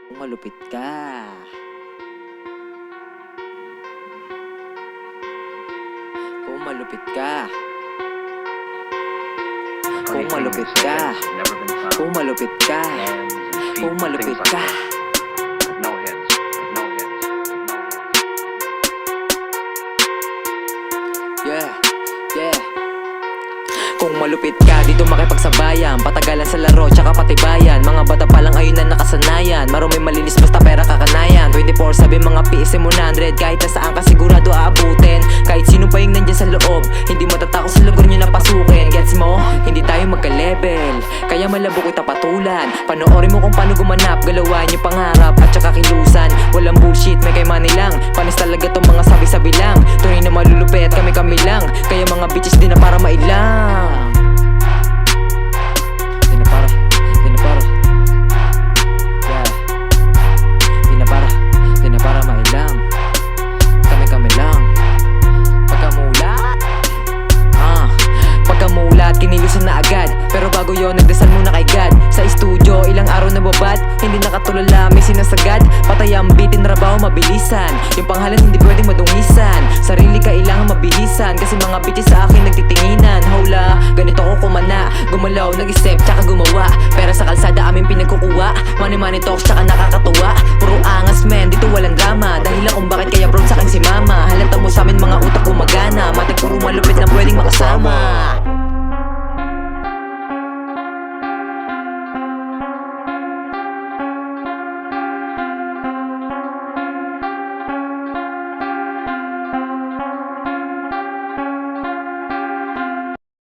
Kung malupit ka. Kung malupit ka. Kung malupit ka. Kung malupit ka. Kung malupit ka. Yeah, yeah. Kung malupit ka, dito makipagsabayan. Patagalan sa laro, tsaka patibayan. Mga bata pa lang ayun na nakasanayan. Marumi malinis basta pera kakanayan. 24/7 mga PS100. Kahit na saan ka sigurado aabutin. Kahit sino pa yung nandyan sa loob, hindi matatakot sa lugar nyo na pasukin. Gets mo? Hindi tayo magka-level, kaya malabo kita patulan. Panoorin mo kung paano gumanap, galawan yung pangarap at tsaka kilusan. Walang bullshit, may kay money lang. Panis talaga tong mga sabi-sabi lang. Tunay na malulupit, kami-kami lang. Kaya mga bitches di na para mailang. Di na para yeah. Di na para mailang. Kami-kami lang. Pagkamulat, kinilusan na agad. Pero bago yon, nagdasal muna kay God. Sa studio, ilang araw na babad. Hindi nakatulala, may sinasagad. Patay ang bitin, trabaho mabilisan. Yung panghalan hindi pwedeng madungisan. Sarili kailangan mabilisan. Kasi mga bitches sa akin nagtitinginan. Hawla, ganito ko kumana. Gumalaw, nag-isip, tsaka gumawa. Pera sa kalsada amin pinagkukuha. Money talks, tsaka nakakatuwa. Puro angas men, dito walang drama. Dahilan kung bakit kaya proud sa akin si mama. Halata mo sa amin mga utak gumagana. Matik puro malupit na pwedeng makasama.